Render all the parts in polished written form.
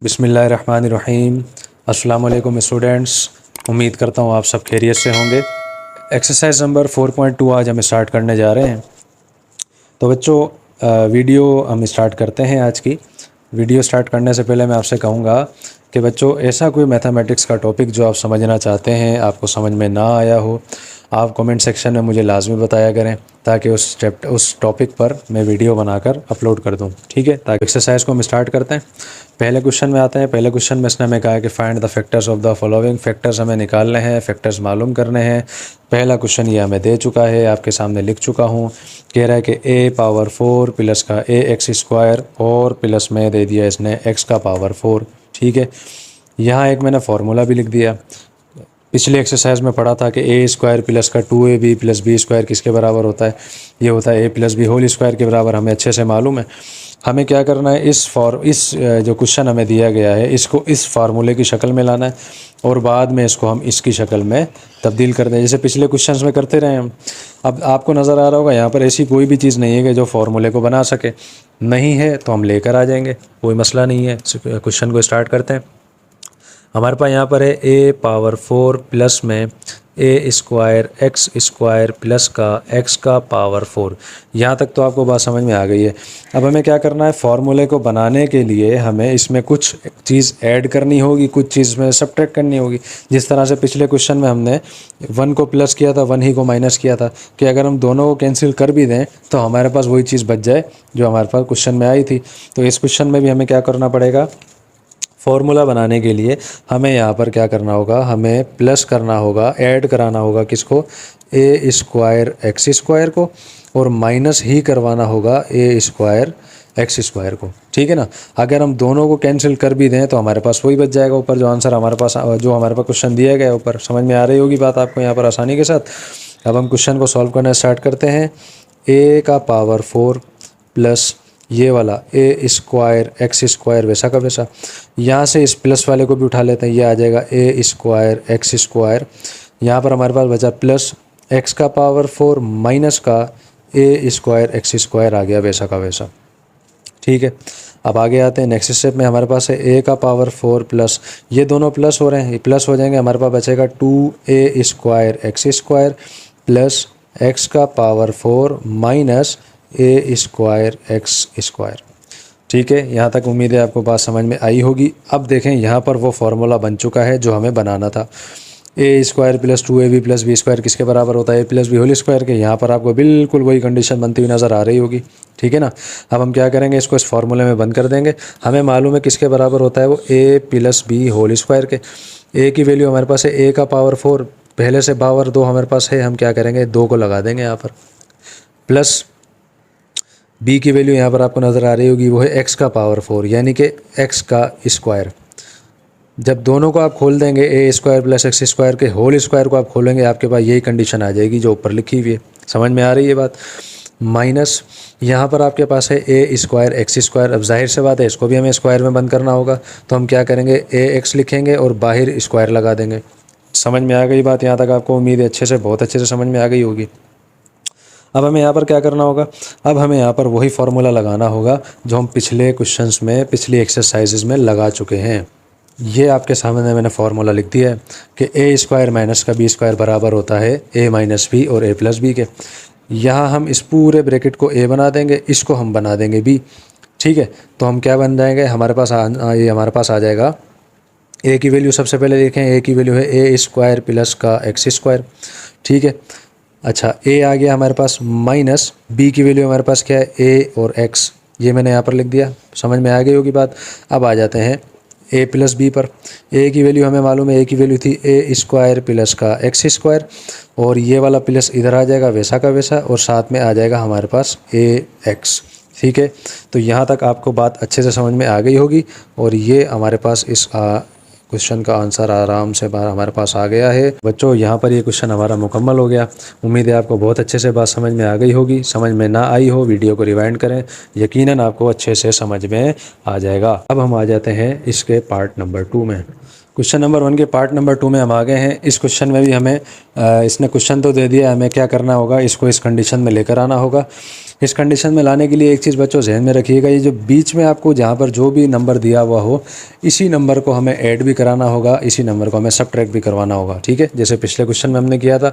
बिस्मिल्लाहिर्रहमानिर्रहीम। अस्सलाम वालेकुम स्टूडेंट्स, उम्मीद करता हूँ आप सब खैरियत से होंगे। एक्सरसाइज नंबर 4.2 आज हम स्टार्ट करने जा रहे हैं। तो बच्चों वीडियो हम स्टार्ट करते हैं। आज की वीडियो स्टार्ट करने से पहले मैं आपसे कहूँगा कि बच्चों ऐसा कोई मैथमेटिक्स का टॉपिक जो आप समझना चाहते हैं, आपको समझ में ना आया हो, आप कमेंट सेक्शन में मुझे लाजमी बताया करें ताकि उस टॉपिक पर मैं वीडियो बनाकर अपलोड कर दूं। ठीक है, ताकि एक्सरसाइज को हम स्टार्ट करते हैं। पहले क्वेश्चन में आते हैं। पहले क्वेश्चन में इसने हमें कहा है कि find the factors of the following. Factors हमें निकालने हैं, फैक्टर्स मालूम करने हैं। पहला क्वेश्चन ये हमें दे चुका है, आपके सामने लिख चुका हूँ। कह रहा है कि a⁴ प्लस का ax² और प्लस में दे दिया इसने x⁴। ठीक है, यहाँ एक मैंने फार्मूला भी लिख दिया। पिछले एक्सरसाइज में पढ़ा था कि a² प्लस का 2ab प्लस b² किसके बराबर होता है? ये होता है a plus B whole square के बराबर। हमें अच्छे से मालूम है। हमें क्या करना है, इस जो क्वेश्चन हमें दिया गया है इसको इस फार्मूले की शक्ल में लाना है और बाद में इसको हम इसकी शक्ल में तब्दील कर दें, जैसे पिछले क्वेश्चंस में करते रहे हम। अब आपको नज़र आ रहा होगा यहाँ पर ऐसी कोई भी चीज़ नहीं है कि जो फार्मूले को बना सके। नहीं है तो हम लेकर आ जाएंगे, कोई मसला नहीं है। क्वेश्चन को स्टार्ट करते हैं। हमारे पास यहाँ पर है a⁴ प्लस में a² प्लस का x⁴। यहाँ तक तो आपको बात समझ में आ गई है। अब हमें क्या करना है, फार्मूले को बनाने के लिए हमें इसमें कुछ चीज़ ऐड करनी होगी, कुछ चीज़ में सब्ट्रैक्ट करनी होगी। जिस तरह से पिछले क्वेश्चन में हमने 1 को प्लस किया था, 1 ही को माइनस किया था, कि अगर हम दोनों को कैंसिल कर भी दें तो हमारे पास वही चीज़ बच जाए जो हमारे पास क्वेश्चन में आई थी। तो इस क्वेश्चन में भी हमें क्या करना पड़ेगा, फॉर्मूला बनाने के लिए हमें यहाँ पर क्या करना होगा, हमें प्लस करना होगा, ऐड कराना होगा किसको, a² x² को, और माइनस ही करवाना होगा a² x² को। ठीक है ना। अगर हम दोनों को कैंसिल कर भी दें तो हमारे पास वही बच जाएगा ऊपर, जो आंसर हमारे पास क्वेश्चन दिया गया है ऊपर। समझ में आ रही होगी बात आपको यहाँ पर आसानी के साथ। अब हम क्वेश्चन को सॉल्व करना स्टार्ट करते हैं। a⁴ प्लस ये वाला a² x² वैसा का वैसा। यहाँ से इस प्लस वाले को भी उठा लेते हैं, ये आ जाएगा a² x²। यहाँ पर हमारे पास बचा प्लस x⁴ माइनस का a² x² आ गया वैसा का वैसा। ठीक है, अब आगे आते हैं। नेक्स्ट स्टेप में हमारे पास है a⁴ प्लस, ये दोनों प्लस हो रहे हैं, ये प्लस हो जाएंगे। हमारे पास बचेगा 2a² x² plus x⁴ minus a² x²। ठीक है, यहाँ तक उम्मीद है आपको बात समझ में आई होगी। अब देखें यहाँ पर वो फार्मूला बन चुका है जो हमें बनाना था। a² plus 2ab plus b² किसके बराबर होता है, a plus B whole square के। यहाँ पर आपको बिल्कुल वही कंडीशन बनती हुई नज़र आ रही होगी। ठीक है ना। अब हम क्या करेंगे, इसको इस फार्मूले में बंद कर देंगे। हमें मालूम है किसके बराबर होता है वो, a plus B whole square के। a की वैल्यू हमारे पास है a⁴, पहले से पावर 2 हमारे पास है। हम क्या करेंगे, 2 को लगा देंगे यहाँ पर, प्लस b की वैल्यू यहाँ पर आपको नज़र आ रही होगी, वो है x⁴, यानी कि x²। जब दोनों को आप खोल देंगे, a² प्लस x² के होल स्क्वायर को आप खोलेंगे, आपके पास यही कंडीशन आ जाएगी जो ऊपर लिखी हुई है। समझ में आ रही है बात। माइनस यहाँ पर आपके पास है a² x²। अब जाहिर से बात है इसको भी हमें स्क्वायर में बंद करना होगा, तो हम क्या करेंगे, ax लिखेंगे और बाहर स्क्वायर लगा देंगे। समझ में आ गई बात यहाँ तक आपको? उम्मीद है अच्छे से, बहुत अच्छे से समझ में आ गई होगी। अब हमें यहाँ पर क्या करना होगा, अब हमें यहाँ पर वही फार्मूला लगाना होगा जो हम पिछले क्वेश्चंस में, पिछली एक्सरसाइजेज में लगा चुके हैं। ये आपके सामने मैंने फार्मूला लिख दिया है कि a² माइनस का b² बराबर होता है a माइनस बी और a प्लस बी के। यहाँ हम इस पूरे ब्रैकेट को a बना देंगे, इसको हम बना देंगे b। ठीक है, तो हम क्या बन जाएंगे, हमारे पास आ जाएगा a की वैल्यू। सबसे पहले देखें, a की वैल्यू है a² प्लस का x²। ठीक है, अच्छा a आ गया हमारे पास, माइनस b की वैल्यू हमारे पास क्या है, a और x। ये मैंने यहाँ पर लिख दिया, समझ में आ गई होगी बात। अब आ जाते हैं a प्लस बी पर। a की वैल्यू हमें मालूम है, a की वैल्यू थी a² प्लस का x², और ये वाला प्लस इधर आ जाएगा वैसा का वैसा, और साथ में आ जाएगा हमारे पास ax। ठीक है, तो यहाँ तक आपको बात अच्छे से समझ में आ गई होगी। और ये हमारे पास इस क्वेश्चन का आंसर आराम से बाहर हमारे पास आ गया है। बच्चों यहाँ पर ये क्वेश्चन हमारा मुकम्मल हो गया। उम्मीद है आपको बहुत अच्छे से बात समझ में आ गई होगी। समझ में ना आई हो, वीडियो को रिवाइंड करें, यकीनन आपको अच्छे से समझ में आ जाएगा। अब हम आ जाते हैं इसके पार्ट नंबर 2 में। क्वेश्चन नंबर 1 के पार्ट नंबर 2 में हम आ गए हैं। इस क्वेश्चन में भी हमें इसने क्वेश्चन तो दे दिया, हमें क्या करना होगा, इसको इस कंडीशन में लेकर आना होगा। इस कंडीशन में लाने के लिए एक चीज़ बच्चों ध्यान में रखिएगा, ये जो बीच में आपको जहाँ पर जो भी नंबर दिया हुआ हो, इसी नंबर को हमें ऐड भी कराना होगा, इसी नंबर को हमें सबट्रैक्ट भी करवाना होगा। ठीक है, जैसे पिछले क्वेश्चन में हमने किया था।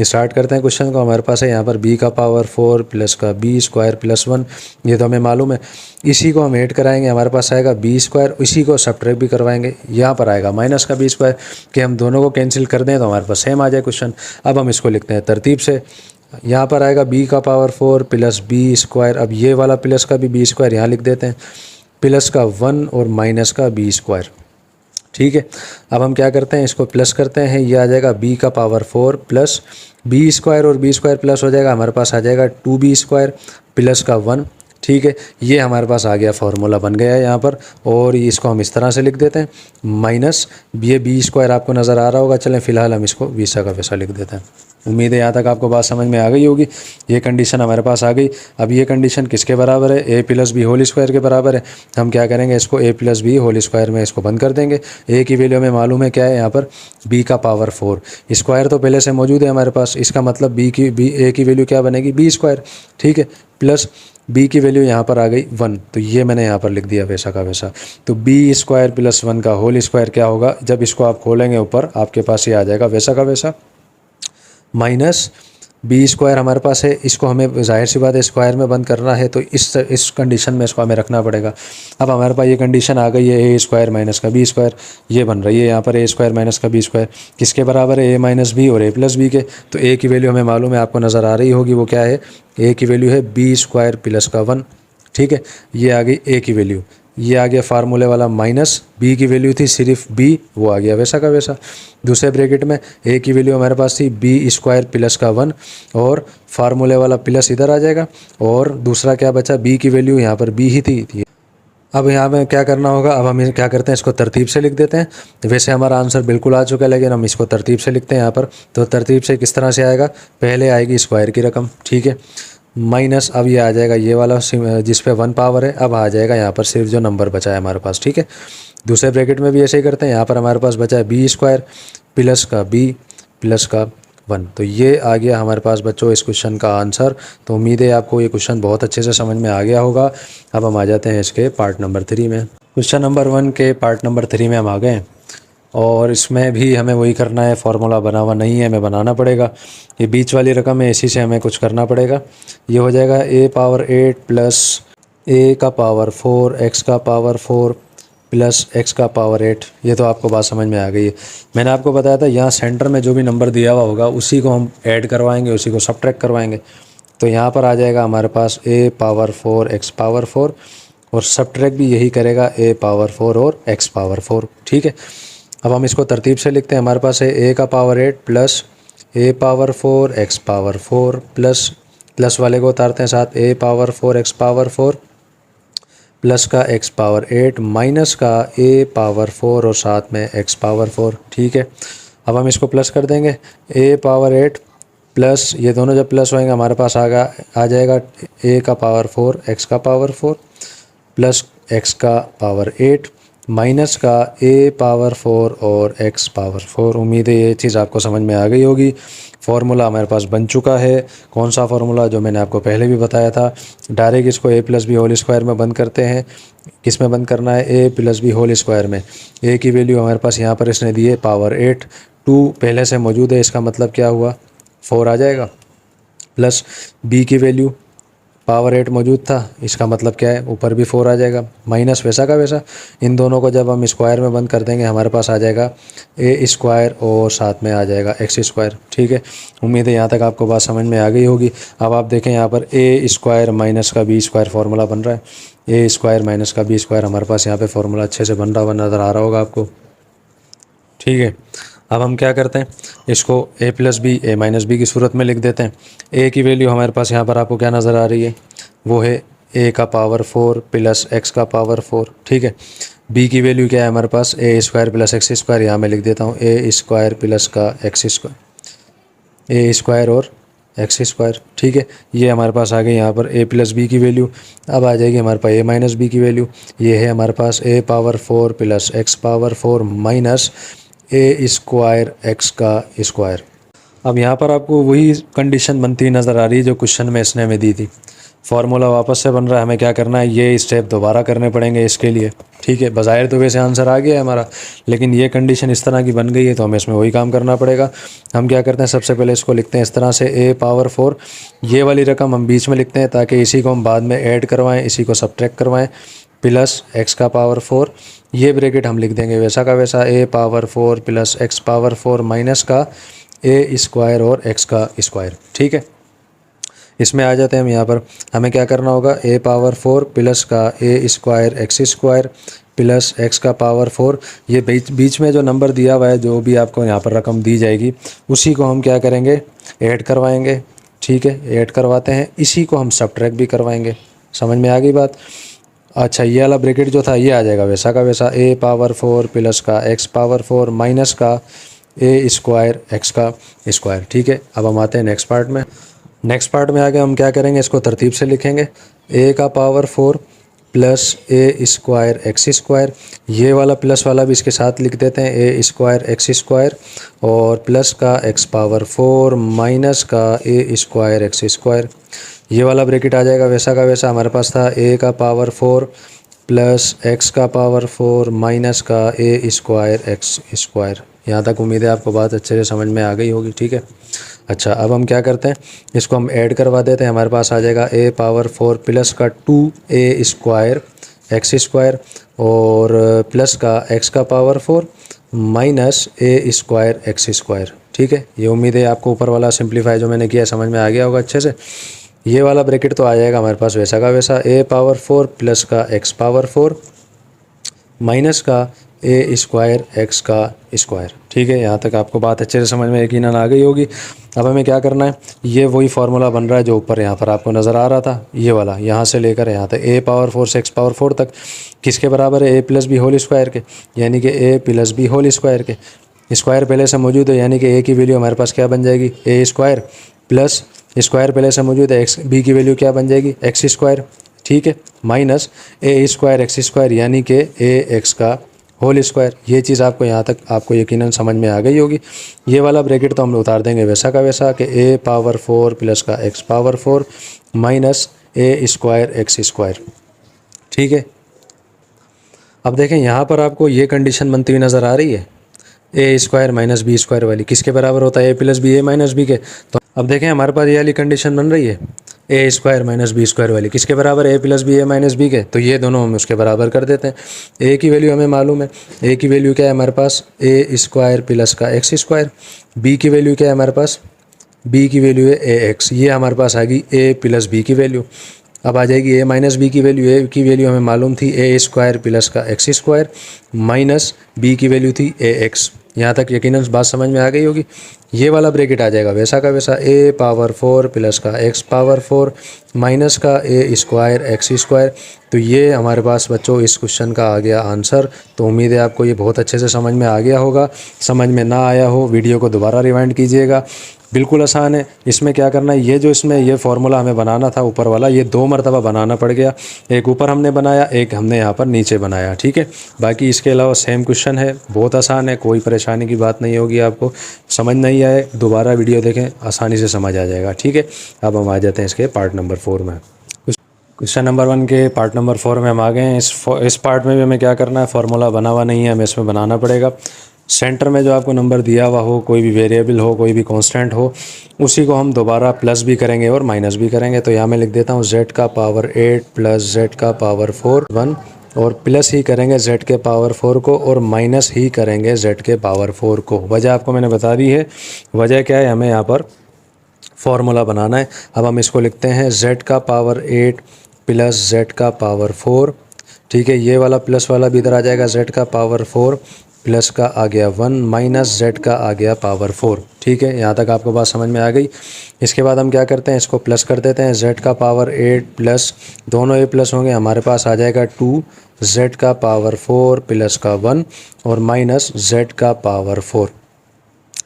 स्टार्ट करते हैं क्वेश्चन को। हमारे पास है यहाँ पर b का पावर 4 प्लस का b स्क्वायर प्लस 1, ये तो हमें मालूम है। इसी को हम ऐड कराएंगे, हमारे पास आएगा b स्क्वायर, इसी को सबट्रैक्ट भी करवाएंगे। यहाँ पर आएगा माइनस का b स्क्वायर, कि हम दोनों को कैंसिल कर दें तो हमारे पास सेम आ जाए क्वेश्चन। अब हम इसको लिखते हैं तरतीब से। यहाँ पर आएगा b का पावर 4 प्लस b स्क्वायर, अब ये वाला प्लस का भी b स्क्वायर यहाँ लिख देते हैं, प्लस का 1 और माइनस का b स्क्वायर। ठीक है, अब हम क्या करते हैं, इसको प्लस करते हैं, ये आ जाएगा b का पावर 4 प्लस b स्क्वायर और b स्क्वायर प्लस हो जाएगा, हमारे पास आ जाएगा 2b स्क्वायर प्लस का 1। ठीक है, ये हमारे पास आ गया, फार्मूला बन गया है यहाँ पर। और इसको हम इस तरह से लिख देते हैं, माइनस ये b स्क्वायर आपको नज़र आ रहा होगा। चलें फ़िलहाल हम इसको वैसा का वैसा लिख देते हैं। उम्मीद है यहाँ तक आपको बात समझ में आ गई होगी। ये कंडीशन हमारे पास आ गई। अब ये कंडीशन किसके बराबर है, a plus B whole square के बराबर है। हम क्या करेंगे, इसको a plus B whole square में इसको बंद कर देंगे। a की वैल्यू हमें मालूम है क्या है, यहाँ पर b का पावर 4, स्क्वायर तो पहले से मौजूद है हमारे पास, इसका मतलब a की वैल्यू क्या बनेगी, b स्क्वायर। ठीक है, प्लस b की वैल्यू यहाँ पर आ गई 1, तो ये मैंने यहाँ पर लिख दिया वैसा का वैसा। तो b स्क्वायर प्लस 1 का होल स्क्वायर क्या होगा, जब इसको आप खोलेंगे ऊपर आपके पास ये आ जाएगा वैसा का वैसा, माइनस b स्क्वायर हमारे पास है। इसको हमें जाहिर सी बात है स्क्वायर में बंद करना है, तो इस कंडीशन में इसको हमें रखना पड़ेगा। अब हमारे पास ये कंडीशन आ गई है, ए स्क्वायर माइनस का बी स्क्वायर, ये बन रही है यहाँ पर ए स्क्वायर माइनस का बी स्क्वायर, किसके बराबर है, ए माइनस बी और ए प्लस बी के। तो ए की वैल्यू हमें मालूम है, आपको नज़र आ रही होगी, वो क्या है, ए की वैल्यू है बी स्क्वायर प्लस का 1। ठीक है, ये आ गई ए की वैल्यू, ये आ गया फार्मूले वाला माइनस, बी की वैल्यू थी सिर्फ बी, वो आ गया वैसा का वैसा। दूसरे ब्रैकेट में ए की वैल्यू हमारे पास थी बी स्क्वायर प्लस का 1, और फार्मूले वाला प्लस इधर आ जाएगा, और दूसरा क्या बचा, बी की वैल्यू यहाँ पर बी ही थी। अब यहाँ में क्या करना होगा, अब हम क्या करते हैं, इसको तरतीब से लिख देते हैं। वैसे हमारा आंसर बिल्कुल आ चुका है, लेकिन हम इसको तरतीब से लिखते हैं यहाँ पर। तो तरतीब से किस तरह से आएगा, पहले आएगी स्क्वायर की रकम, ठीक है, माइनस, अब ये आ जाएगा ये वाला जिस पे 1 पावर है, अब आ जाएगा यहाँ पर सिर्फ जो नंबर बचा है हमारे पास। ठीक है, दूसरे ब्रैकेट में भी ऐसे ही करते हैं, यहाँ पर हमारे पास बचा है बी स्क्वायर प्लस का बी प्लस का 1। तो ये आ गया हमारे पास बच्चों इस क्वेश्चन का आंसर। तो उम्मीद है आपको ये क्वेश्चन बहुत अच्छे से समझ में आ गया होगा। अब हम आ जाते हैं इसके पार्ट नंबर 3 में। क्वेश्चन नंबर 1 के पार्ट नंबर 3 में हम आ गए, और इसमें भी हमें वही करना है, फार्मूला बना हुआ नहीं है, हमें बनाना पड़ेगा। ये बीच वाली रकम है, इसी से हमें कुछ करना पड़ेगा। ये हो जाएगा a पावर 8 प्लस a का पावर 4 x का पावर 4 प्लस x का पावर 8। ये तो आपको बात समझ में आ गई है। मैंने आपको बताया था यहाँ सेंटर में जो भी नंबर दिया हुआ होगा उसी को हम ऐड करवाएंगे, उसी को सबट्रैक्ट करवाएंगे। तो यहाँ पर आ जाएगा हमारे पास a पावर 4 x पावर 4, और सबट्रैक्ट भी यही करेगा a पावर 4 और x पावर 4। ठीक है, अब हम इसको तरतीब से लिखते हैं। हमारे पास है a का power 8 plus a power 4 x power 4 plus वाले को उतारते हैं साथ, a power 4 x power 4 plus का x पावर 8 माइनस का a पावर 4 और साथ में x पावर 4। ठीक है, अब हम इसको प्लस कर देंगे, a पावर 8 प्लस ये दोनों जब प्लस होएंगे हमारे पास आ जाएगा a का पावर 4 x का पावर 4 प्लस x का पावर 8 माइनस का a पावर 4 और x पावर 4। उम्मीद है ये चीज़ आपको समझ में आ गई होगी। फार्मूला हमारे पास बन चुका है। कौन सा फार्मूला, जो मैंने आपको पहले भी बताया था, डायरेक्ट इसको a plus B whole square में बंद करते हैं। किस में बंद करना है, a plus B whole square में। a की वैल्यू हमारे पास यहाँ पर इसने दी है पावर 8, 2 पहले से मौजूद है, इसका मतलब क्या हुआ, 4 आ जाएगा, प्लस b की वैल्यू पावर 8 मौजूद था, इसका मतलब क्या है, ऊपर भी 4 आ जाएगा, माइनस वैसा का वैसा। इन दोनों को जब हम स्क्वायर में बंद कर देंगे हमारे पास आ जाएगा a स्क्वायर और साथ में आ जाएगा x स्क्वायर। ठीक है, उम्मीद है यहाँ तक आपको बात समझ में आ गई होगी। अब आप देखें यहाँ पर a स्क्वायर माइनस का b स्क्वायर फार्मूला बन रहा है। a स्क्वायर माइनस का b स्क्वायर हमारे पास यहाँ पर फार्मूला अच्छे से बन रहा हुआ नज़र आ रहा होगा आपको। ठीक है, अब हम क्या करते हैं, इसको a plus B A minus B की सूरत में लिख देते हैं। a की वैल्यू हमारे पास यहाँ पर आपको क्या नज़र आ रही है, वो है a का पावर 4 प्लस x का पावर 4। ठीक है, b की वैल्यू क्या है हमारे पास, a square plus x square, यहाँ मैं लिख देता हूँ a स्क्वायर प्लस का x स्क्वायर, a स्क्वायर और x स्क्वायर। ठीक है, ये हमारे पास आ गई यहाँ पर a प्लस बी की वैल्यू। अब आ जाएगी हमारे पास a माइनस बी की वैल्यू, ये है हमारे पास a power 4 plus x power 4 minus a square x का स्क्वायर। अब यहाँ पर आपको वही कंडीशन बनती नज़र आ रही है जो क्वेश्चन में इसने हमें दी थी। फार्मूला वापस से बन रहा है, हमें क्या करना है, ये स्टेप दोबारा करने पड़ेंगे इसके लिए। ठीक है, बज़ाहिर तो वैसे आंसर आ गया है हमारा, लेकिन ये कंडीशन इस तरह की बन गई है तो हमें इसमें वही काम करना पड़ेगा। हम क्या करते हैं, सबसे पहले इसको लिखते हैं इस तरह से a पावर 4, ये वाली रकम हम बीच में लिखते हैं ताकि इसी को हम बाद में ऐड करवाएं, इसी को सब्ट्रैक्ट करवाएं, प्लस x का पावर 4, ये ब्रैकेट हम लिख देंगे वैसा का वैसा, a power 4 plus x power 4 minus का a स्क्वायर और x का स्क्वायर। ठीक है, इसमें आ जाते हैं हम यहाँ पर। हमें क्या करना होगा, a पावर 4 प्लस का a square x square plus x का पावर 4, ये बीच में जो नंबर दिया हुआ है, जो भी आपको यहाँ पर रकम दी जाएगी, उसी को हम क्या करेंगे, ऐड करवाएंगे। ठीक है, ऐड करवाते हैं, इसी को हम सब्ट्रैक्ट भी करवाएंगे। समझ में आ गई बात? अच्छा, ये वाला ब्रैकेट जो था ये आ जाएगा वैसा का वैसा, a पावर 4 प्लस का x पावर 4 माइनस का a स्क्वायर x का स्क्वायर। ठीक है, अब हम आते हैं नेक्स्ट पार्ट में। नेक्स्ट पार्ट में आगे हम क्या करेंगे, इसको तरतीब से लिखेंगे, a का power 4 plus a square x square, ये वाला प्लस वाला भी इसके साथ लिख देते हैं, a स्क्वायर x स्क्वायर, और प्लस का x पावर 4 माइनस का a स्क्वायर x स्क्वायर, ये वाला ब्रैकेट आ जाएगा वैसा का वैसा। हमारे पास था a का पावर 4 प्लस x का पावर 4 माइनस का a स्क्वायर x स्क्वायर। यहाँ तक उम्मीद है आपको बात अच्छे से समझ में आ गई होगी। ठीक है, अच्छा, अब हम क्या करते हैं, इसको हम ऐड करवा देते हैं। हमारे पास आ जाएगा a पावर 4 प्लस का 2a स्क्वायर x स्क्वायर और प्लस का x का power 4 minus a square x square. ठीक है, ये उम्मीद है आपको ऊपर वाला सिंप्लीफाई जो मैंने किया समझ में आ गया होगा अच्छे से। ये वाला ब्रैकेट तो आ जाएगा हमारे पास वैसा का वैसा, a पावर 4 प्लस का x पावर 4 माइनस का a स्क्वायर x का स्क्वायर। ठीक है, यहाँ तक आपको बात अच्छे से समझ में यकीनन आ गई होगी। अब हमें क्या करना है, ये वही फार्मूला बन रहा है जो ऊपर यहाँ पर आपको नज़र आ रहा था, ये वाला, यहाँ से लेकर यहाँ तक a पावर 4 से x पावर 4 तक किसके बराबर है, a plus B whole square के, यानी कि a plus B whole square के। स्क्वायर पहले से मौजूद है, यानी कि a की वैल्यू हमारे पास क्या बन जाएगी, a स्क्वायर प्लस स्क्वायर पहले से मौजूद है, x b की वैल्यू क्या बन जाएगी, x स्क्वायर। ठीक है, minus a square x square, यानी कि a x का होल स्क्वायर। ये चीज़ आपको यहाँ तक आपको यकीनन समझ में आ गई होगी। ये वाला ब्रैकेट तो हम उतार देंगे वैसा का वैसा कि a पावर 4 प्लस का x power 4 minus a square x square. ठीक है, अब देखें यहाँ पर आपको ये कंडीशन बनती हुई नज़र आ रही है, a square minus B square वाली, किसके बराबर होता है, a plus B, a minus B के। तो अब देखें हमारे पास ये वाली कंडीशन बन रही है, a square minus B square वाली, किसके बराबर है, a plus B, a minus B के। तो ये दोनों हम उसके बराबर कर देते हैं। a की वैल्यू हमें मालूम है, a की वैल्यू क्या है हमारे पास, a स्क्वायर प्लस का x स्क्वायर। b की वैल्यू क्या है हमारे पास, b की वैल्यू है ax, ये हमारे पास आ गई a प्लस बी की वैल्यू। अब आ जाएगी a माइनस बी की वैल्यू, a की वैल्यू हमें मालूम थी a स्क्वायर प्लस का x स्क्वायर माइनस b की वैल्यू थी ax। यहाँ तक यकीनन बात समझ में आ गई होगी। ये वाला ब्रैकेट आ जाएगा वैसा का वैसा, a पावर 4 प्लस का x पावर 4 माइनस का a स्क्वायर x स्क्वायर। तो ये हमारे पास बच्चों इस क्वेश्चन का आ गया आंसर। तो उम्मीद है आपको ये बहुत अच्छे से समझ में आ गया होगा। समझ में ना आया हो वीडियो को दोबारा रिवाइंड कीजिएगा, बिल्कुल आसान है। इसमें क्या करना है, ये जो इसमें ये फार्मूला हमें बनाना था ऊपर वाला, ये 2 मरतबा बनाना पड़ गया। एक ऊपर हमने बनाया, एक हमने यहाँ पर नीचे बनाया। ठीक है, बाकी इसके अलावा सेम क्वेश्चन है, बहुत आसान है, कोई परेशानी की बात नहीं होगी। आपको समझ नहीं आए दोबारा वीडियो देखें, आसानी से समझ आ जाएगा। ठीक है, अब हम आ जाते हैं इसके पार्ट नंबर 4 में। क्वेश्चन नंबर 1 के पार्ट नंबर 4 में हम आ गए हैं। इस पार्ट में भी हमें क्या करना है, फार्मूला बना हुआ नहीं है, हमें इसमें बनाना पड़ेगा। सेंटर में जो आपको नंबर दिया हुआ हो, कोई भी वेरिएबल हो, कोई भी कांस्टेंट हो, उसी को हम दोबारा प्लस भी करेंगे और माइनस भी करेंगे। तो यहाँ मैं लिख देता हूँ z का पावर 8 प्लस z का पावर 4 1, और प्लस ही करेंगे z के पावर 4 को और माइनस ही करेंगे z के पावर 4 को। वजह आपको मैंने बता दी है। वजह क्या है, हमें यहाँ पर फार्मूला बनाना है। अब हम इसको लिखते हैं z का पावर 8 प्लस z का पावर 4। ठीक है, ये वाला प्लस वाला भी इधर आ जाएगा, z का पावर 4 प्लस का आ गया 1 माइनस z का आ गया पावर 4। ठीक है, यहाँ तक आपको बात समझ में आ गई। इसके बाद हम क्या करते हैं, इसको प्लस कर देते हैं। z का पावर 8 प्लस, दोनों a प्लस होंगे, हमारे पास आ जाएगा 2 z का पावर 4 प्लस का 1 और माइनस z का पावर 4।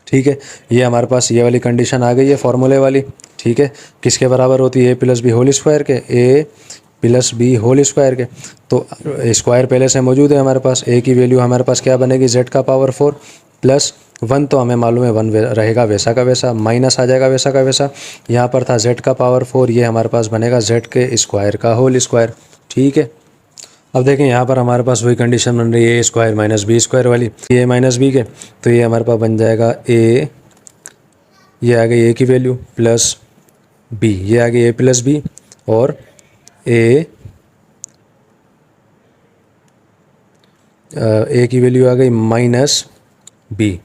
ठीक है, ये हमारे पास ये वाली कंडीशन आ गई है फार्मूले वाली। ठीक है, किसके बराबर होती है, a plus B whole square के, a plus B whole square के। तो स्क्वायर पहले से मौजूद है हमारे पास, a की वैल्यू हमारे पास क्या बनेगी, z का पावर 4 प्लस 1 तो हमें मालूम है 1 रहेगा वैसा का वैसा, माइनस आ जाएगा वैसा का वैसा। यहाँ पर था z का पावर 4, ये हमारे पास बनेगा z के स्क्वायर का होल स्क्वायर। ठीक है, अब देखें यहाँ पर हमारे पास वही कंडीशन बन रही है a square minus B square वाली, a माइनस बी के, तो ये हमारे पास बन जाएगा a, ये आ गई a की वैल्यू प्लस b, ये आ गई a प्लस बी, और a की वैल्यू आ गई माइनस बी।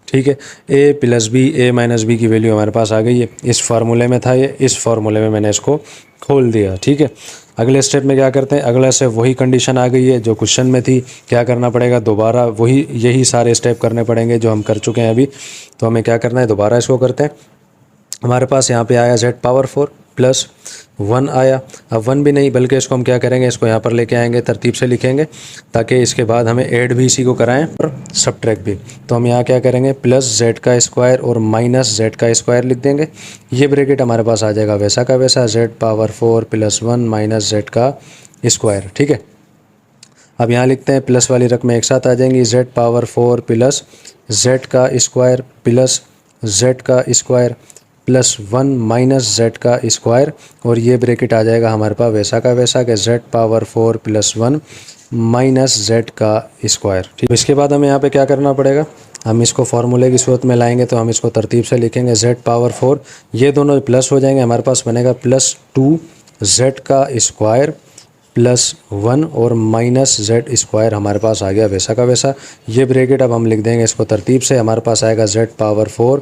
ठीक है, a plus B, A minus B की वैल्यू हमारे पास आ गई है। इस फार्मूले में था ये, इस फार्मूले में मैंने इसको खोल दिया। ठीक है, अगले स्टेप में क्या करते हैं, अगला से वही कंडीशन आ गई है जो क्वेश्चन में थी। क्या करना पड़ेगा, दोबारा वही यही सारे स्टेप करने पड़ेंगे जो हम कर चुके हैं अभी। तो हमें क्या करना है, दोबारा इसको करते हैं। हमारे पास यहाँ पे आया z पावर 4 प्लस 1 आया। अब 1 भी नहीं, बल्कि इसको हम क्या करेंगे, इसको यहाँ पर लेके आएंगे, तरतीब से लिखेंगे, ताकि इसके बाद हमें ऐड भी इसी को कराएं और सब्ट्रैक्ट भी। तो हम यहाँ क्या करेंगे, प्लस z का स्क्वायर और माइनस z का स्क्वायर लिख देंगे। ये ब्रैकेट हमारे पास आ जाएगा वैसा का वैसा, z power 4 plus 1 minus z का स्क्वायर। ठीक है, अब यहाँ लिखते हैं प्लस वाली रकम एक साथ आ जाएंगी, z पावर 4 प्लस z का स्क्वायर प्लस z का स्क्वायर प्लस 1 माइनस z का स्क्वायर, और ये ब्रैकेट आ जाएगा हमारे पास वैसा का वैसा कि z power 4 plus 1 minus z का स्क्वायर। ठीक, इसके बाद हमें यहाँ पे क्या करना पड़ेगा, हम इसको फार्मूले की सूरत में लाएंगे। तो हम इसको तरतीब से लिखेंगे, z पावर 4, ये दोनों प्लस हो जाएंगे, हमारे पास बनेगा प्लस 2 z का स्क्वायर प्लस 1 और माइनस z स्क्वायर हमारे पास आ गया वैसा का वैसा। ये ब्रैकेट अब हम लिख देंगे इसको तरतीब से, हमारे पास आएगा z पावर 4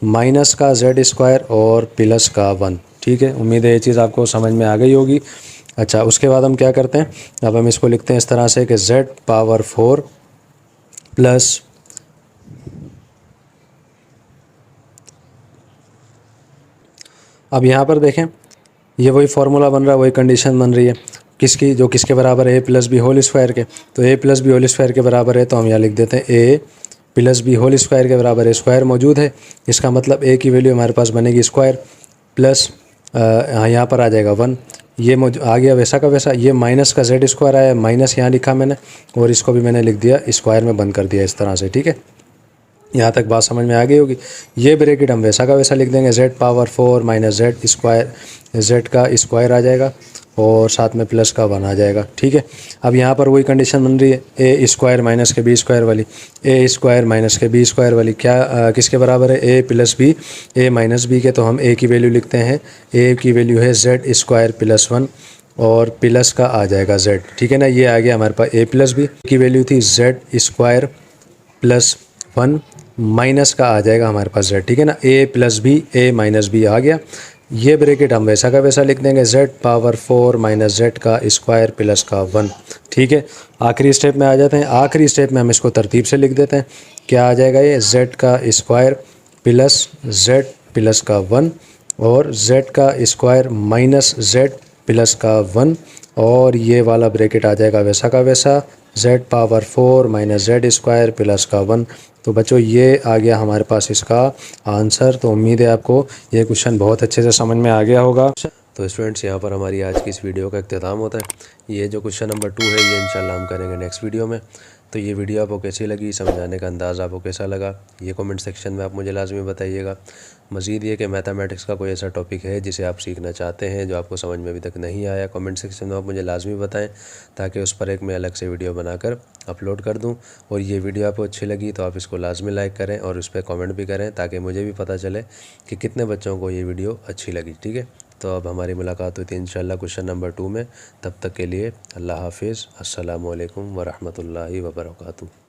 माइनस का z स्क्वायर और प्लस का 1। ठीक है, उम्मीद है ये चीज़ आपको समझ में आ गई होगी। अच्छा, उसके बाद हम क्या करते हैं, अब हम इसको लिखते हैं इस तरह से कि z पावर 4 प्लस अब यहाँ पर देखें, ये वही फार्मूला बन रहा है, वही कंडीशन बन रही है किसकी, जो किसके बराबर है, a plus B whole square के। तो a plus B whole square के बराबर है, तो हम यहाँ लिख देते हैं a plus B whole square के बराबर है, स्क्वायर मौजूद है, इसका मतलब a की वैल्यू हमारे पास बनेगी स्क्वायर प्लस यहाँ पर आ जाएगा 1, ये आ गया वैसा का वैसा। ये माइनस का z स्क्वायर आया, माइनस यहाँ लिखा मैंने, और इसको भी मैंने लिख दिया स्क्वायर में बंद कर दिया इस तरह से। ठीक है, यहाँ तक बात समझ में आ गई होगी। ये ब्रैकेट हम वैसा का वैसा लिख देंगे, z power 4 minus z square, z का स्क्वायर आ जाएगा और साथ में प्लस का 1 आ जाएगा। ठीक है, अब यहाँ पर वही कंडीशन बन रही है, ए स्क्वायर माइनस के बी स्क्वायर वाली, ए स्क्वायर माइनस के बी स्क्वायर वाली क्या किसके बराबर है, ए plus B, A minus B के। तो हम ए की वैल्यू लिखते हैं, ए की वैल्यू है z स्क्वायर प्लस 1 और प्लस का आ जाएगा z। ठीक है ना, ये आ गया हमारे पास ए प्लस बी की वैल्यू थी z स्क्वायर प्लस 1 माइनस का आ जाएगा हमारे पास z। ठीक है ना, a plus B, A minus B आ गया। ये ब्रैकेट हम वैसा का वैसा लिख देंगे, z पावर 4 माइनस z का स्क्वायर प्लस का 1। ठीक है, आखिरी स्टेप में आ जाते हैं। आखिरी स्टेप में हम इसको तरतीब से लिख देते हैं, क्या आ जाएगा, ये z का स्क्वायर प्लस z प्लस का 1 और z का स्क्वायर माइनस z प्लस का 1, और ये वाला ब्रैकेट आ जाएगा वैसा का वैसा, z power 4 minus z square plus का 1। तो बच्चों, ये आ गया हमारे पास इसका आंसर। तो उम्मीद है आपको ये क्वेश्चन बहुत अच्छे से समझ में आ गया होगा। तो स्टूडेंट्स, यहाँ पर हमारी आज की इस वीडियो का इख्तिताम होता है। ये जो क्वेश्चन नंबर 2 है, ये इंशाल्लाह हम करेंगे नेक्स्ट वीडियो में। तो ये वीडियो आपको कैसी लगी, समझाने का अंदाज़ आपको कैसा लगा, ये कमेंट सेक्शन में आप मुझे लाजमी बताइएगा। मज़ीद ये कि मैथमेटिक्स का कोई ऐसा टॉपिक है जिसे आप सीखना चाहते हैं, जो आपको समझ में अभी तक नहीं आया, कमेंट सेक्शन में आप मुझे लाजमी बताएं, ताकि उस पर एक मैं अलग से वीडियो बनाकर अपलोड कर दूं। और ये वीडियो आपको अच्छी लगी तो आप इसको लाजमी लाइक करें और उस पर कमेंट भी करें, ताकि मुझे भी पता चले कि कितने बच्चों को ये वीडियो अच्छी लगी। ठीक है, तो अब हमारी मुलाकात होती है इंशाल्लाह क्वेश्चन नंबर 2 में। तब तक के लिए अल्लाह हाफिज़, अस्सलामु अलैकुम व रहमतुल्लाहि व बरकातुहू।